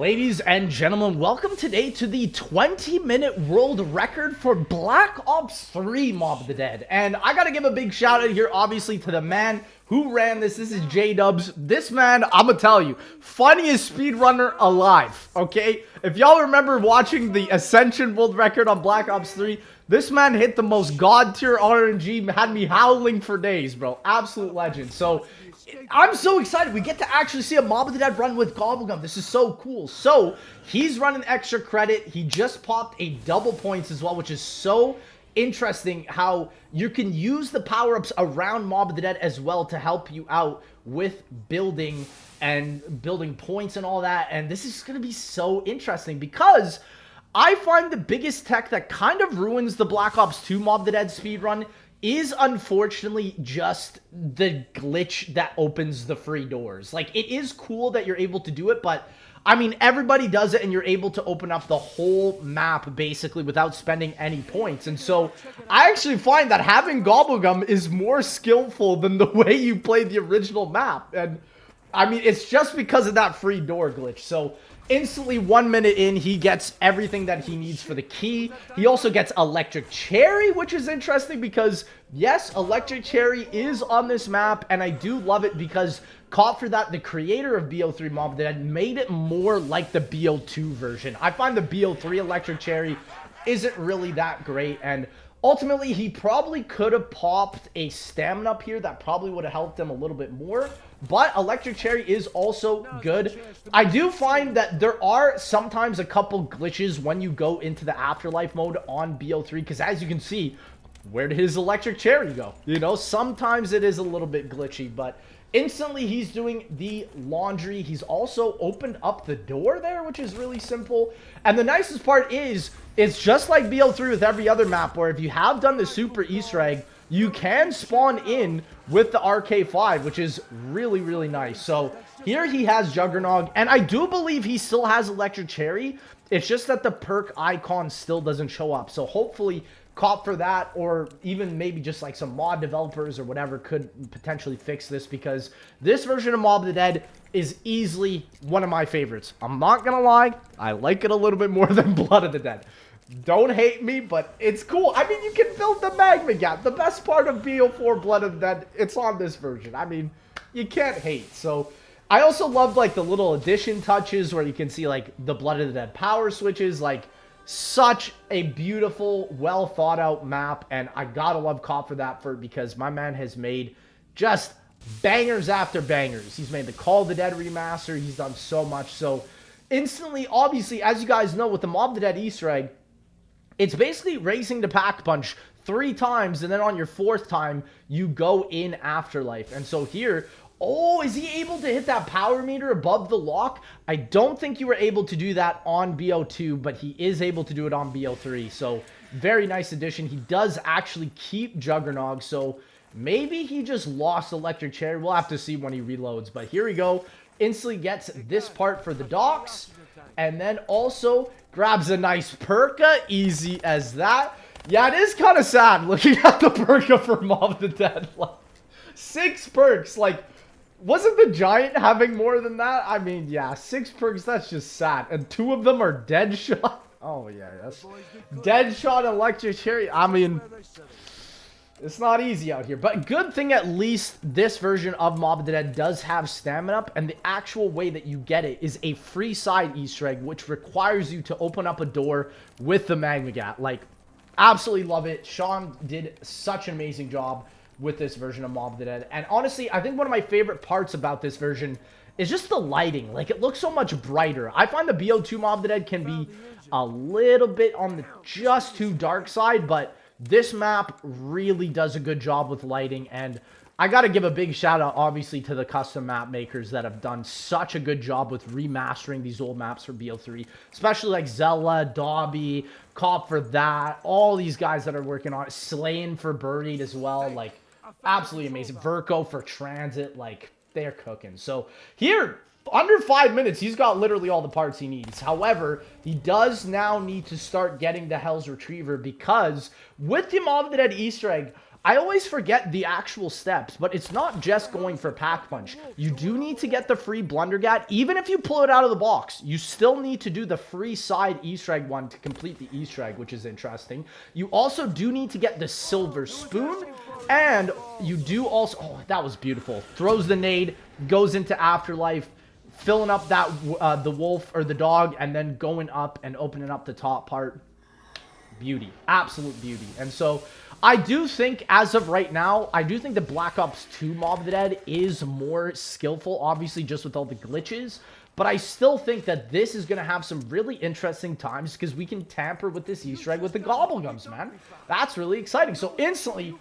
Ladies and gentlemen, welcome today to the 20-minute world record for Black Ops 3 Mob of the Dead. And I gotta give a big shout out here, obviously, to the man who ran this. This is J-Dubs. This man, I'm gonna tell you, funniest speedrunner alive, okay? If y'all remember watching the Ascension world record on Black Ops 3, this man hit the most god-tier RNG, had me howling for days, bro. Absolute legend. So, I'm so excited. We get to actually see a Mob of the Dead run with Gobblegum. This is so cool. So, he's running extra credit. He just popped a double points as well, which is so interesting how you can use the power-ups around Mob of the Dead as well to help you out with building points and all that. And this is going to be so interesting because I find the biggest tech that kind of ruins the Black Ops 2 Mob of the Dead speedrun is unfortunately just the glitch that opens the free doors. Like, it is cool that you're able to do it, but I mean, everybody does it and you're able to open up the whole map basically without spending any points. And so I actually find that having Gobblegum is more skillful than the way you play the original map. And I mean, it's just because of that free door glitch. So instantly 1 minute in, he gets everything that he needs for the key. He also gets Electric Cherry, which is interesting because, yes, Electric Cherry is on this map, and I do love it because, caught for that, the creator of Bo3 Mob of the Dead made it more like the Bo2 version. I find the Bo3 Electric Cherry isn't really that great, and ultimately, he probably could have popped a stamina up here that probably would have helped him a little bit more. But Electric Cherry is also good. I do find that there are sometimes a couple glitches when you go into the Afterlife mode on Bo3. Because as you can see, where did his Electric Cherry go? You know, sometimes it is a little bit glitchy. But instantly, he's doing the laundry. He's also opened up the door there, which is really simple. And the nicest part is, it's just like Bo3 with every other map, where if you have done the super Easter egg, you can spawn in with the RK5, which is really, really nice. So here he has Juggernog, and I do believe he still has Electric Cherry. It's just that the perk icon still doesn't show up. So hopefully, cop for that, or even maybe just like some mod developers or whatever could potentially fix this, because this version of Mob of the Dead is easily one of my favorites. I'm not gonna lie, I like it a little bit more than Blood of the Dead. Don't hate me, but it's cool. I mean, you can build the magma gap. The best part of BO4 Blood of the Dead, it's on this version. I mean, you can't hate. So I also love like the little addition touches where you can see like the Blood of the Dead power switches. Like, such a beautiful, well thought out map, and I gotta love Cop for that, because my man has made just bangers after bangers. He's made the Call of the Dead remaster. He's done so much. So instantly, obviously, as you guys know, with the Mob of the Dead Easter egg, it's basically racing to pack punch 3 times, and then on your 4th time, you go in Afterlife. And so here, oh, is he able to hit that power meter above the lock? I don't think you were able to do that on Bo2, but he is able to do it on Bo3. So, very nice addition. He does actually keep Juggernog, so maybe he just lost Electric Cherry. We'll have to see when he reloads. But here we go. Instantly gets this part for the docks. And then also grabs a nice Perka. Easy as that. Yeah, it is kind of sad looking at the Perka for Mob of the Dead. Like, 6 perks. Like, wasn't the Giant having more than that? I mean, yeah, 6 perks, that's just sad. And 2 of them are Deadshot. Oh, yeah, that's Deadshot, Electric Cherry. I mean, it's not easy out here. But good thing at least this version of Mob of the Dead does have stamina up. And the actual way that you get it is a free side Easter egg, which requires you to open up a door with the magma gat. Like, absolutely love it. Sean did such an amazing job with this version of Mob of the Dead. And honestly, I think one of my favorite parts about this version is just the lighting. Like, it looks so much brighter. I find the Bo2 Mob of the Dead can be a little bit on the just too dark side, but this map really does a good job with lighting. And I gotta give a big shout out, obviously, to the custom map makers that have done such a good job with remastering these old maps for Bo3, especially like Zella, Dobby, Cop for that, all these guys that are working on it, Slain for Buried as well. Like, absolutely amazing. Verco for Transit, like, they're cooking. So here, under 5 minutes, he's got literally all the parts he needs. However, he does now need to start getting the Hell's Retriever, because with the Mob of the Dead Easter egg, I always forget the actual steps, but it's not just going for Pack Punch. You do need to get the free blundergat. Even if you pull it out of the box, you still need to do the free side Easter egg one to complete the Easter egg, which is interesting. You also do need to get the silver spoon, and you do also... Oh, that was beautiful. Throws the nade, goes into Afterlife, filling up that the wolf or the dog, and then going up and opening up the top part. Beauty. Absolute beauty. And so... I do think, as of right now, I do think the Black Ops 2 Mob of the Dead is more skillful, obviously, just with all the glitches. But I still think that this is going to have some really interesting times because we can tamper with this Easter egg with the Gobblegums, man. That's really exciting. So instantly,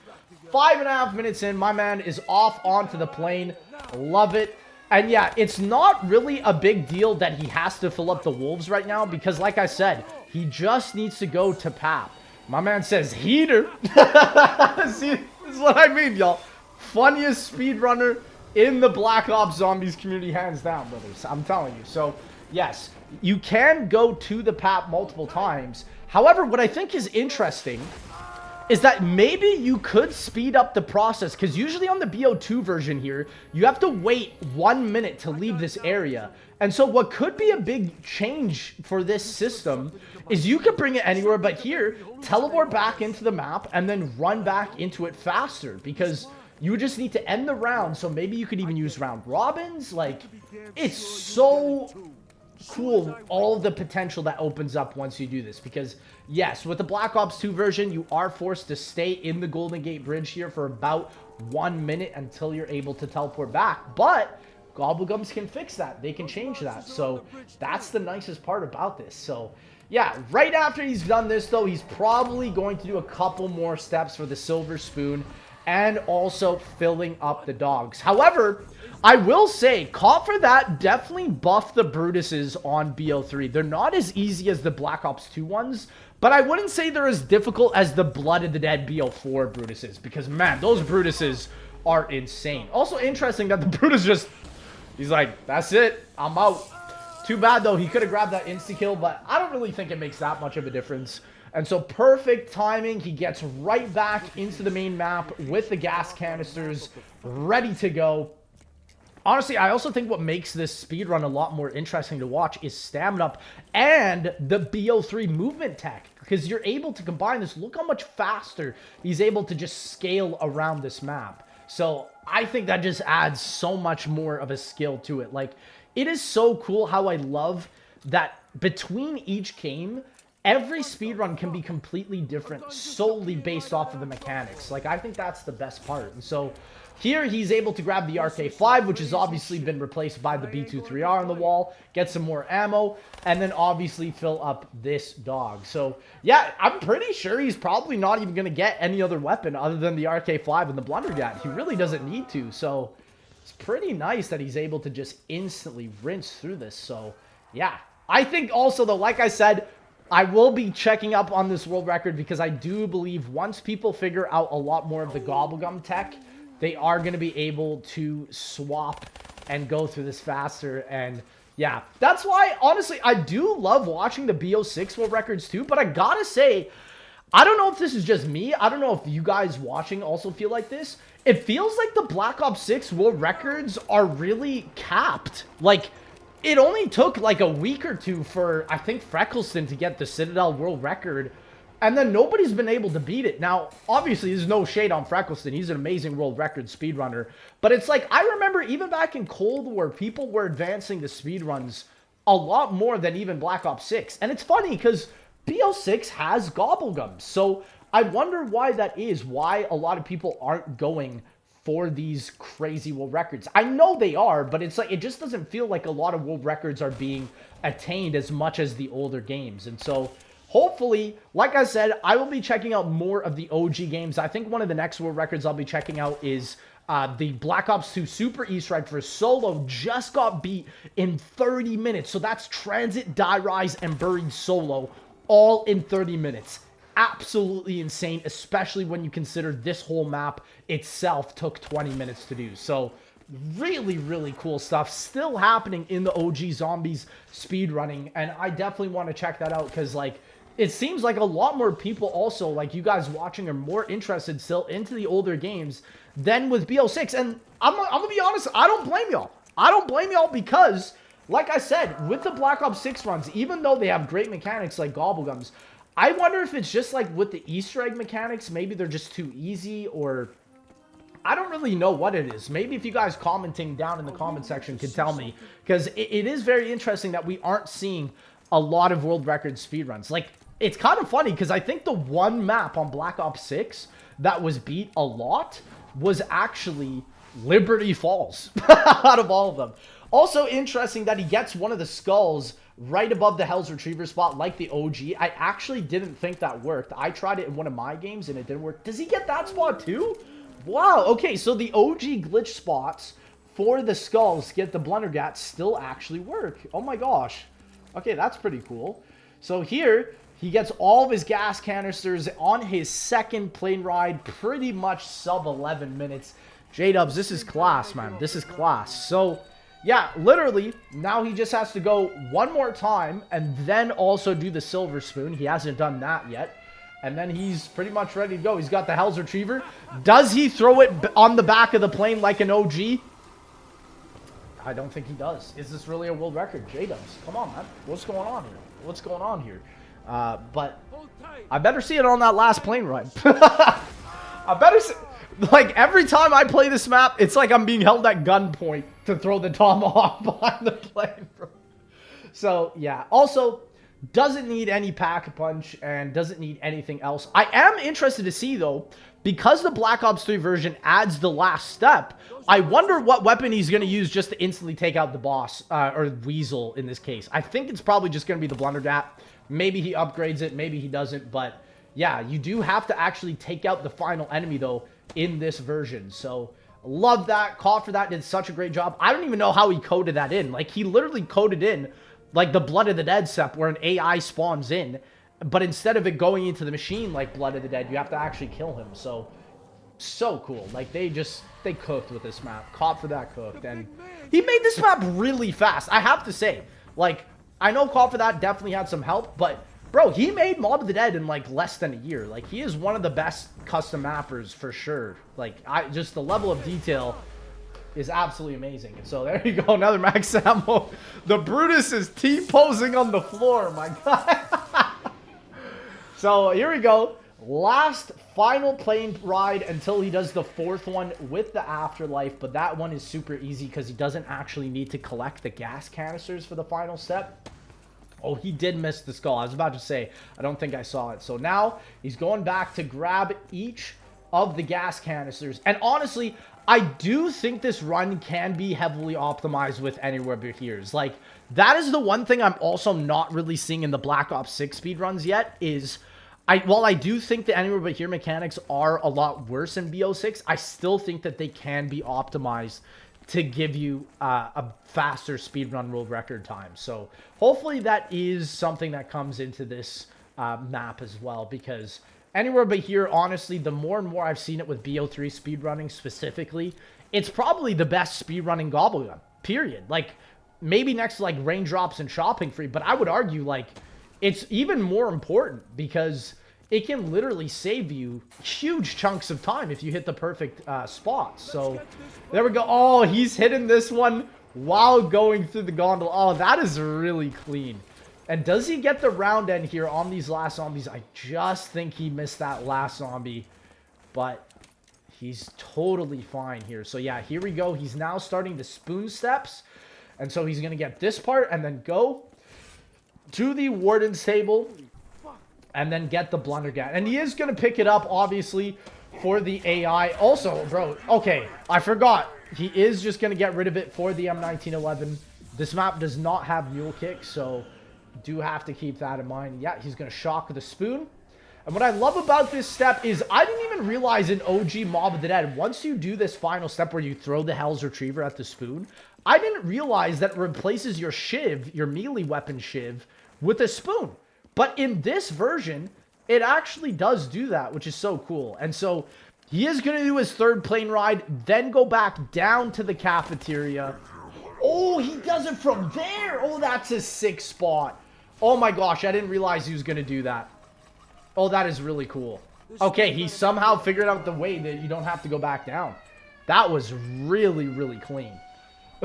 5.5 minutes in, my man is off onto the plane. Love it. And yeah, it's not really a big deal that he has to fill up the wolves right now because, like I said, he just needs to go to PAP. My man says heater. See, this is what I mean, y'all. Funniest speedrunner in the Black Ops Zombies community, hands down, brothers. I'm telling you. So, yes, you can go to the PAP multiple times. However, what I think is interesting is that maybe you could speed up the process. Because usually on the BO2 version here, you have to wait 1 minute to leave this area. And so what could be a big change for this system is you could bring it anywhere, but here, teleport back into the map and then run back into it faster because you would just need to end the round. So maybe you could even use round robins. Like, it's so cool, all the potential that opens up once you do this. Because, yes, with the Black Ops 2 version, you are forced to stay in the Golden Gate Bridge here for about 1 minute until you're able to teleport back. But Gobblegums can fix that. They can change that. So that's the nicest part about this. So yeah, right after he's done this though, he's probably going to do a couple more steps for the silver spoon and also filling up the dogs. However, I will say, caught for that, definitely buff the Brutuses on BO3. They're not as easy as the Black Ops 2 ones, but I wouldn't say they're as difficult as the Blood of the Dead BO4 Brutuses because, man, those Brutuses are insane. Also interesting that the Brutus just... He's like, that's it. I'm out. Too bad, though. He could have grabbed that insta-kill, but I don't really think it makes that much of a difference. And so perfect timing. He gets right back into the main map with the gas canisters ready to go. Honestly, I also think what makes this speedrun a lot more interesting to watch is stamina up and the BO3 movement tech. Because you're able to combine this. Look how much faster he's able to just scale around this map. So I think that just adds so much more of a skill to it. Like, it is so cool how I love that between each game, every speedrun can be completely different solely based off of the mechanics. Like, I think that's the best part. And so here he's able to grab the RK5, which has obviously been replaced by the B23R on the wall, get some more ammo, and then obviously fill up this dog. So yeah, I'm pretty sure he's probably not even going to get any other weapon other than the RK5 and the blundergat. He really doesn't need to. So it's pretty nice that he's able to just instantly rinse through this. So yeah, I think also though, like I said, I will be checking up on this world record because I do believe once people figure out a lot more of the Gobblegum tech, they are going to be able to swap and go through this faster. And yeah, that's why, honestly, I do love watching the BO6 world records too. But I gotta say, I don't know if this is just me. I don't know if you guys watching also feel like this. It feels like the Black Ops 6 world records are really capped. Like, it only took like a week or two for, I think, Freckleston to get the Citadel world record. And then nobody's been able to beat it. Now, obviously, there's no shade on Freckleston. He's an amazing world record speedrunner. But it's like, I remember even back in Cold War, people were advancing the speedruns a lot more than even Black Ops 6. And it's funny because BO6 has Gobblegums. So I wonder why that is. Why a lot of people aren't going for these crazy world records. I know they are, but it's like, it just doesn't feel like a lot of world records are being attained as much as the older games. And so hopefully, like I said, I will be checking out more of the OG games. I think one of the next world records I'll be checking out is the Black Ops 2 Super Easter egg for Solo just got beat in 30 minutes. So that's Transit, Die Rise, and Buried Solo all in 30 minutes. Absolutely insane, especially when you consider this whole map itself took 20 minutes to do. So really, really cool stuff still happening in the OG Zombies speedrunning. And I definitely want to check that out because, like, it seems like a lot more people also, like you guys watching, are more interested still into the older games than with BO6. And I'm gonna be honest, I don't blame y'all. I don't blame y'all because, like I said, with the Black Ops 6 runs, even though they have great mechanics like Gobblegums, I wonder if it's just like with the Easter egg mechanics, maybe they're just too easy, or I don't really know what it is. Maybe if you guys commenting down in the comment section can tell me, because it is very interesting that we aren't seeing a lot of world record speedruns. Like, it's kind of funny because I think the one map on Black Ops 6 that was beat a lot was actually Liberty Falls out of all of them. Also interesting that he gets one of the skulls right above the Hell's Retriever spot like the OG. I actually didn't think that worked. I tried it in one of my games and it didn't work. Does he get that spot too? Wow, okay, so the OG glitch spots for the skulls get the blundergat still actually work. Oh my gosh. Okay, that's pretty cool. So here, he gets all of his gas canisters on his second plane ride, pretty much sub 11 minutes. J-Dubs, this is class, man. This is class. So, yeah, literally, now he just has to go one more time and then also do the silver spoon. He hasn't done that yet. And then he's pretty much ready to go. He's got the Hell's Retriever. Does he throw it on the back of the plane like an OG? I don't think he does. Is this really a world record? J-Dubs, come on, man. What's going on here? What's going on here? But I better see it on that last plane ride. I better see... Like, every time I play this map, it's like I'm being held at gunpoint to throw the tomahawk behind the plane. So, yeah. Also, doesn't need any pack-a-punch and doesn't need anything else. I am interested to see, though, because the Black Ops 3 version adds the last step, I wonder what weapon he's going to use just to instantly take out the boss, or Weasel in this case. I think it's probably just going to be the blundergat. Maybe he upgrades it, maybe he doesn't, but yeah, you do have to actually take out the final enemy, though, in this version. So, love that. Caught for that, did such a great job. I don't even know how he coded that in. Like, he literally coded in, like, the Blood of the Dead step where an AI spawns in, but instead of it going into the machine like Blood of the Dead, you have to actually kill him. So cool. Like, they cooked with this map. Caught for that cooked. And he made this map really fast, I have to say. Like, I know Caught for that definitely had some help, but bro, he made Mob of the Dead in like less than a year. Like, he is one of the best custom mappers for sure. Like, just the level of detail is absolutely amazing. And so there you go, another max ammo. The Brutus is T-posing on the floor, my God. So here we go. Last final plane ride until he does the fourth one with the afterlife, but that one is super easy because he doesn't actually need to collect the gas canisters for the final step. Oh, he did miss the skull. I was about to say, I don't think I saw it. So now he's going back to grab each of the gas canisters. And honestly, I do think this run can be heavily optimized with Anywhere But Here's. Like, that is the one thing I'm also not really seeing in the Black Ops 6 speedruns yet is... while I do think the Anywhere But Here mechanics are a lot worse in BO6, I still think that they can be optimized to give you a faster speedrun world record time. So hopefully that is something that comes into this map as well, because Anywhere But Here, honestly, the more and more I've seen it with BO3 speedrunning specifically, it's probably the best speedrunning Gobblegum, period. Like, maybe next to like Raindrops and Shopping Free, but I would argue like it's even more important because it can literally save you huge chunks of time if you hit the perfect spots. So there we go. Oh, he's hitting this one while going through the gondola. Oh, that is really clean. And does he get the round end here on these last zombies? I just think he missed that last zombie, but he's totally fine here. So yeah, here we go. He's now starting the spoon steps. And so he's going to get this part and then go to the warden's table and then get the blundergat. And he is going to pick it up, obviously, for the AI. Also, bro, okay, I forgot. He is just going to get rid of it for the M1911. This map does not have mule kick, so do have to keep that in mind. Yeah, he's going to shock the spoon. And what I love about this step is I didn't even realize in OG Mob of the Dead, once you do this final step where you throw the Hell's Retriever at the spoon, I didn't realize that it replaces your shiv, your melee weapon shiv, with a spoon. But in this version, it actually does do that, which is so cool. And so he is going to do his third plane ride, then go back down to the cafeteria. Oh, he does it from there. Oh, that's a sick spot. Oh my gosh, I didn't realize he was going to do that. Oh, that is really cool. Okay, he somehow figured out the way that you don't have to go back down. That was really, really clean.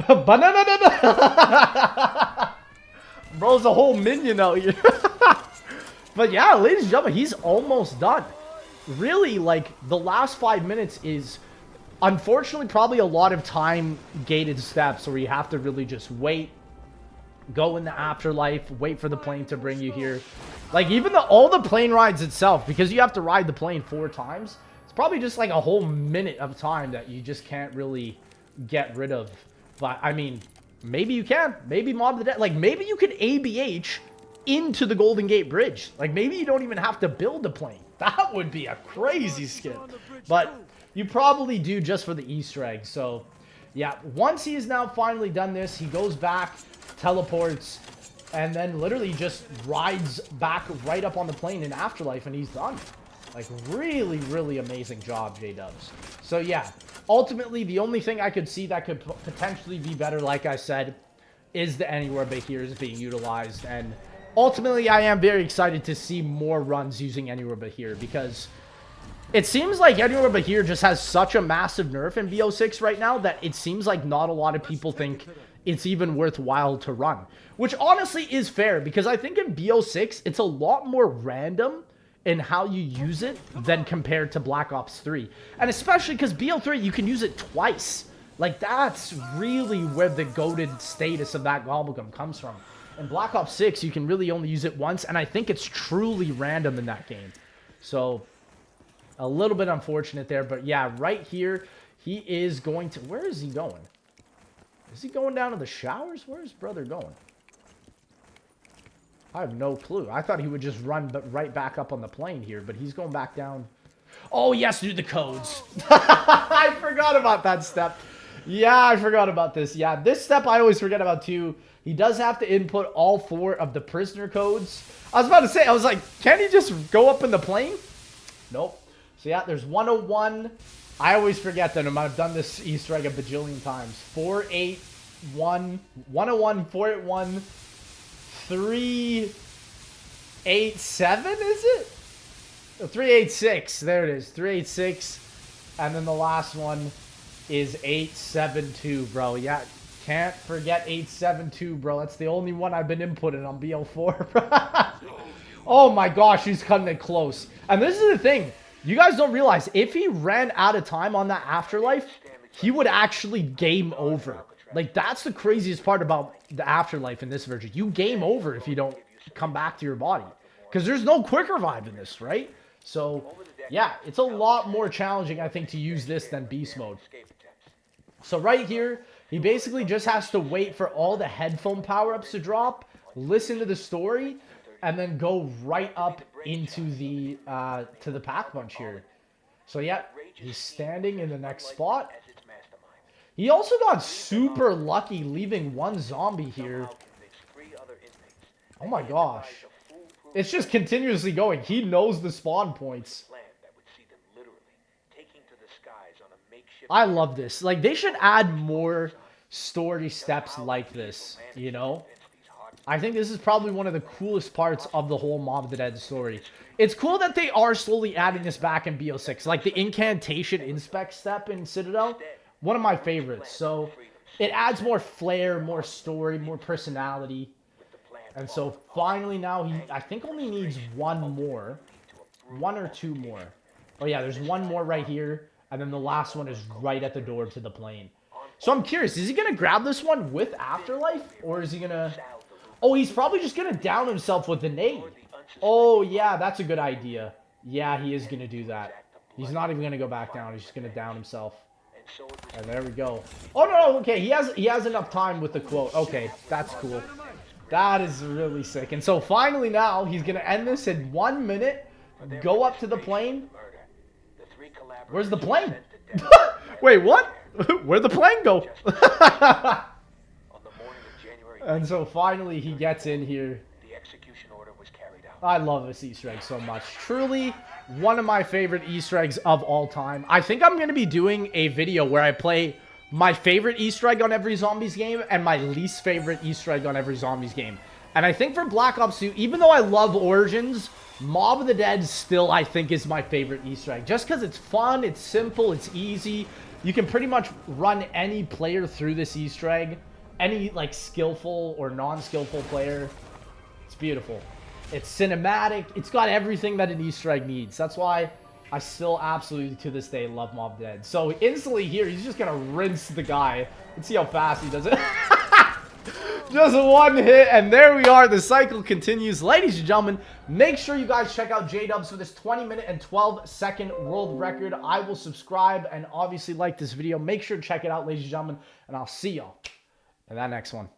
Banana. Bro's a whole minion out here. But yeah, ladies and gentlemen, he's almost done. Really, like, the last 5 minutes is, unfortunately, probably a lot of time-gated steps where you have to really just wait, go in the afterlife, wait for the plane to bring you here. Like, even all the plane rides itself, because you have to ride the plane 4 times, it's probably just like a whole minute of time that you just can't really get rid of. But, I mean, maybe you can. Maybe Mob the Dead. Like, maybe you could ABH into the Golden Gate Bridge. Like, maybe you don't even have to build a plane. That would be a crazy skip. But you probably do just for the Easter egg. So, yeah, once he has now finally done this, he goes back, teleports, and then literally just rides back right up on the plane in Afterlife, and he's done. Like, really, really amazing job, J-Dubs. So, yeah, ultimately, the only thing I could see that could potentially be better, like I said, is the Anywhere But Here is being utilized. And ultimately, I am very excited to see more runs using Anywhere But Here, because it seems like Anywhere But Here just has such a massive nerf in BO6 right now that it seems like not a lot of people think it's even worthwhile to run. Which honestly is fair, because I think in BO6, it's a lot more random in how you use it than compared to Black Ops 3. And especially because BO3, you can use it twice. Like, that's really where the goated status of that Gobblegum comes from. In Black Ops 6, you can really only use it once, and I think it's truly random in that game. So, a little bit unfortunate there, but yeah, right here, he is going to... Where is he going? Is he going down to the showers? Where is brother going? I have no clue. I thought he would just run right back up on the plane here, but he's going back down. Oh, yes, dude, the codes. I forgot about that step. Yeah, I forgot about this. Yeah, this step I always forget about too. He does have to input all 4 of the prisoner codes. I was about to say, I was like, can he just go up in the plane? Nope. So yeah, there's 101. I always forget them. I've done this Easter egg a bajillion times. 481, 101, 481, 387, is it? 386. There it is. 386. And then the last one is 872, bro. Yeah, can't forget 872, bro. That's the only one I've been inputting on BO4, bro. Oh my gosh, he's cutting it close. And this is the thing. You guys don't realize, if he ran out of time on that Afterlife, he would actually game over. Like, that's the craziest part about the Afterlife in this version. You game over if you don't come back to your body. Because there's no quick revive in this, right? So, yeah, it's a lot more challenging, I think, to use this than Beast Mode. So right here, he basically just has to wait for all the headphone power-ups to drop, listen to the story, and then go right up into the to the pack bunch here. So yeah, he's standing in the next spot. He also got super lucky leaving 1 zombie here. Oh my gosh. It's just continuously going. He knows the spawn points. I love this. Like, they should add more story steps like this, you know? I think this is probably one of the coolest parts of the whole Mob of the Dead story. It's cool that they are slowly adding this back in BO6. Like, the incantation inspect step in Citadel, one of my favorites. So, it adds more flair, more story, more personality. And so, finally now, he, I think, only needs 1 more. 1 or 2 more. Oh, yeah, there's 1 more right here. And then the last one is right at the door to the plane. So, I'm curious. Is he going to grab this one with Afterlife? Or is he going to... Oh, he's probably just going to down himself with the nade. Oh, yeah, that's a good idea. Yeah, he is going to do that. He's not even going to go back down. He's just going to down himself. And there we go. Oh, no, okay. He has enough time with the quote. Okay, that's cool. That is really sick. And so finally now, he's going to end this in 1 minute. Go up to the plane. Where's the plane? Wait, what? Where'd the plane go? And so finally he gets in here. I love this Easter egg so much. Truly one of my favorite Easter eggs of all time. I think I'm going to be doing a video where I play my favorite Easter egg on every Zombies game and my least favorite Easter egg on every Zombies game. And I think for Black Ops 2, even though I love Origins, Mob of the Dead still, I think, is my favorite Easter egg. Just because it's fun, it's simple, it's easy. You can pretty much run any player through this Easter egg. Any, like, skillful or non-skillful player. It's beautiful. It's cinematic. It's got everything that an Easter egg needs. That's why I still absolutely, to this day, love Mob of the Dead. So, instantly here, he's just going to rinse the guy. Let's see how fast he does it. Just one hit, and there we are. The cycle continues. Ladies and gentlemen, make sure you guys check out J-Dubs for this 20-minute and 12-second world record. I will subscribe and obviously like this video. Make sure to check it out, ladies and gentlemen, and I'll see y'all in that next one.